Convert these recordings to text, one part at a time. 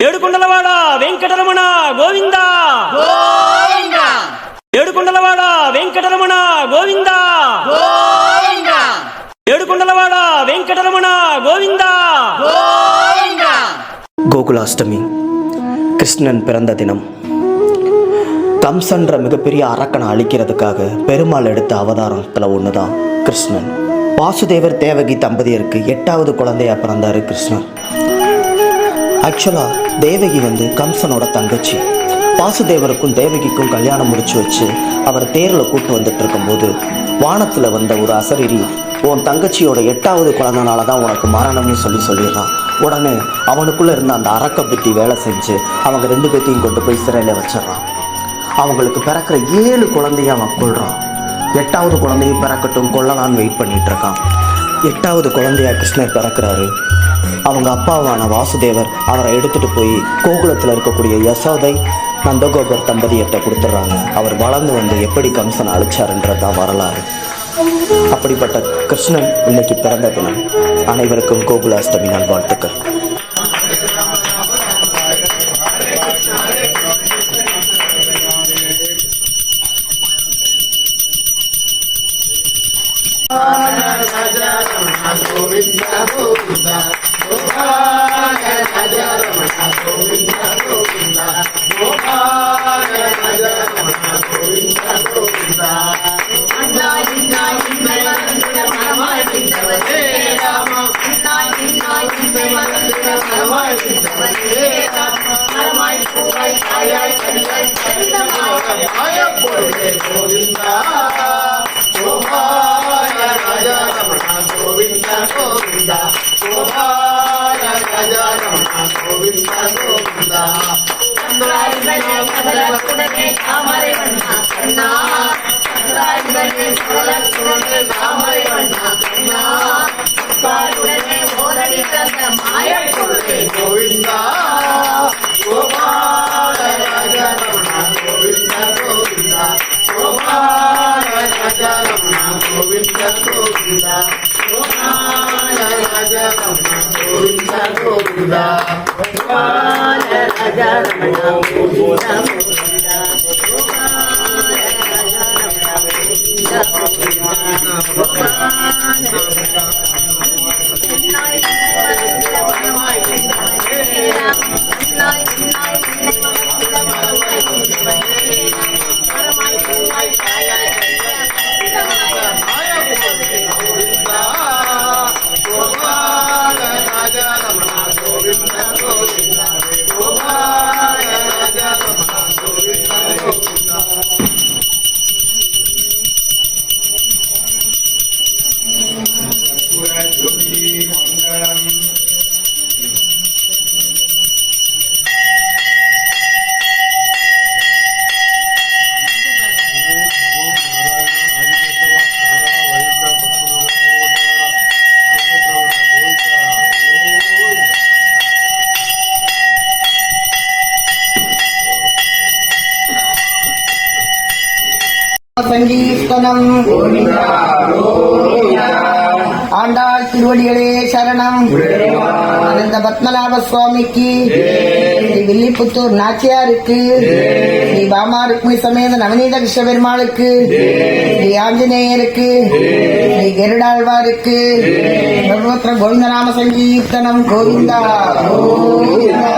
ఏడుకొండలవాడ వెంకటరమణ గోవింద గోవింద ఏడుకొండలవాడ వెంకటరమణ గోవింద గోవింద ఏడుకొండలవాడ వెంకటరమణ గోవింద గోవింద. கோகுலாஷ்டமி கிருஷ்ணன் பிறந்த தினம். கம்சன்ற மிகப்பெரிய அரக்கனை அழிக்கிறதுக்காக பெருமாள் எடுத்த அவதாரத்தில் ஒன்று தான் கிருஷ்ணன். வாசுதேவர் தேவகி தம்பதியருக்கு 8வது குழந்தையா பிறந்தார் கிருஷ்ணர். ஆக்சுவலாக தேவகி கம்சனோட தங்கச்சி. வாசுதேவருக்கும் தேவகிக்கும் கல்யாணம் முடிச்சு வச்சு அவர் தேரில் கூட்டு வந்துட்டு இருக்கும்போது வானத்தில் வந்த ஒரு அசரீரி உன் தங்கச்சியோட 8வது குழந்தைனால தான் உனக்கு மரணம்னு சொல்லிடுறான். உடனே அவனுக்குள்ளே இருந்த அந்த அரக்க புத்தி வேலை செஞ்சு அவங்க 2 பேர்த்தையும் கொண்டு போய் சிறையில் வச்சிடறான். அவங்களுக்கு பிறக்கிற 7 குழந்தைய அவன் கொள்றான். 8வது குழந்தையும் பிறக்கட்டும் கொல்லலான்னு வெயிட் பண்ணிட்டு இருக்கான். 8வது குழந்தையா கிருஷ்ணர் பிறக்கிறாரு. அவங்க அப்பாவான வாசுதேவர் அவரை எடுத்துட்டு போய் கோகுலத்தில் இருக்கக்கூடிய யசோதை நந்தகோபர் தம்பதியிட்ட கொடுத்துட்றாங்க. அவர் வளர்ந்து எப்படி கம்சனை அழிச்சாருன்றதான் வரலாறு. அப்படிப்பட்ட கிருஷ்ணன் இன்னைக்கு பிறந்த தினம். அனைவருக்கும் கோகுலாஷ்டமி நல்வாழ்த்துக்கள். சங்கீர்த்தனம் ஆண்டாள் திருவடிகளே சரணம். ஆனந்த பத்மநாப சுவாமிக்கு, ஸ்ரீ வில்லிபுத்தூர் நாச்சியாருக்கு, ஸ்ரீ பாமா ருக்மி சமேத நவநீத கிருஷ்ண பெருமாளுக்கு, ஸ்ரீ ஆஞ்சநேயருக்கு, ஸ்ரீ கருடாழ்வாருக்கு சர்வத்திர கோவிந்தநாம சங்கீர்த்தனம். கோவிந்தா கோவிந்தா.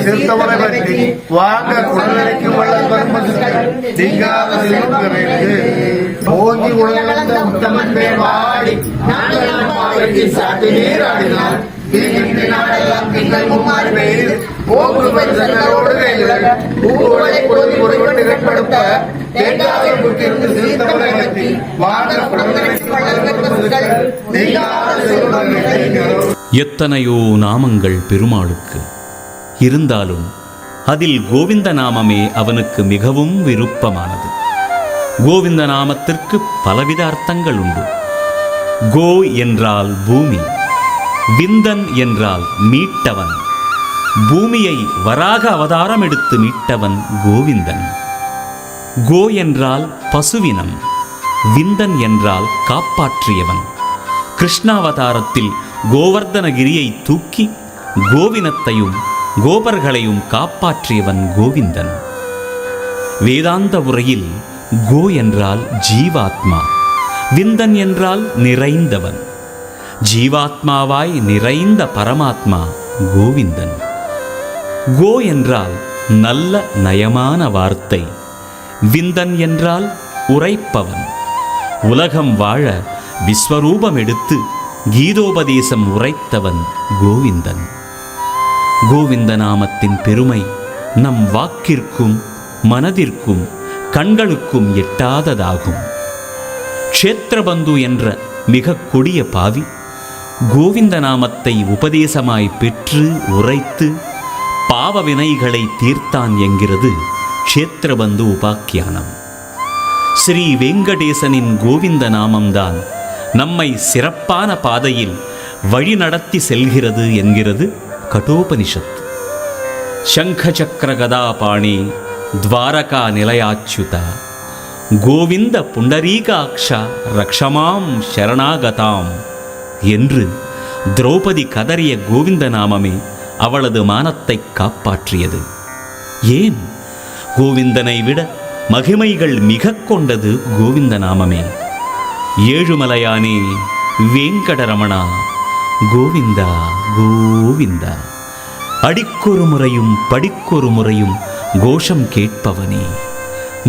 சிறுத்தவரை பற்றி வாங்க குடலைக்கு ஓங்கி உலகளந்த உத்தமன் பேர் வாடி நாங்கள் சாட்டி நீராடினார் எத்தனையோ நாமங்கள் பெருமாளுக்கு இருந்தாலும் அதில் கோவிந்த நாமமே அவனுக்கு மிகவும் விருப்பமானது. கோவிந்த நாமத்திற்கு பலவித அர்த்தங்கள் உண்டு. கோ என்றால் பூமி, விந்தன் என்றால் மீட்டவன். பூமியை வராக அவதாரம் எடுத்து மீட்டவன் கோவிந்தன். கோ என்றால் பசுவினம், விந்தன் என்றால் காப்பாற்றியவன். கிருஷ்ணாவதாரத்தில் கோவர்தனகிரியை தூக்கி கோவினத்தையும் கோபர்களையும் காப்பாற்றியவன் கோவிந்தன். வேதாந்த உரையில் கோ என்றால் ஜீவாத்மா, விந்தன் என்றால் நிறைந்தவன். ஜீவாத்மாவாய் நிறைந்த பரமாத்மா கோவிந்தன். கோ என்றால் நல்ல நயமான வார்த்தை, விந்தன் என்றால் உரைப்பவன். உலகம் வாழ விஸ்வரூபம் எடுத்து கீதோபதேசம் உரைத்தவன் கோவிந்தன். கோவிந்த நாமத்தின் பெருமை நம் வாக்கிற்கும் மனதிற்கும் கண்களுக்கும் எட்டாததாகும். க்ஷேத்திரபந்து என்ற மிக கொடிய பாவி கோவிந்த நாமத்தை உபதேசமாய் பெற்று உரைத்து பாவ வினைகளை தீர்த்தான் என்கிறது க்ஷேத்திரபந்து உபாக்கியானம். ஸ்ரீ வெங்கடேசனின் கோவிந்த நாமம்தான் நம்மை சிறப்பான பாதையில் வழி நடத்தி செல்கிறது என்கிறது கட்டோபனிஷத். சங்க சக்கர கதாபாணி துவாரகா நிலையாச்சுத கோவிந்த புண்டரீகாக்ஷா ரக்ஷமாம் சரணாகதாம் என்று திரௌபதி கதறிய கோவிந்த நாமமே அவளது மானத்தை காப்பாற்றியது. ஏன்? கோவிந்தனை விட மகிமைகள் மிக கொண்டது கோவிந்த நாமமே. ஏழுமலையானே வேங்கடரமணா கோவிந்தா கோவிந்தா, அடிக்கொரு முறையும் படிக்கொரு முறையும் கோஷம் கேட்பவனே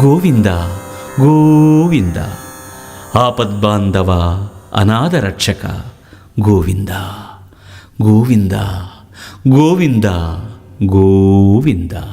கோவிந்தா கோவிந்தா, ஆபத்பாந்தவா அநாத ரட்சகா கோவிந்தா கோவிந்தா கோவிந்தா கோவிந்தா.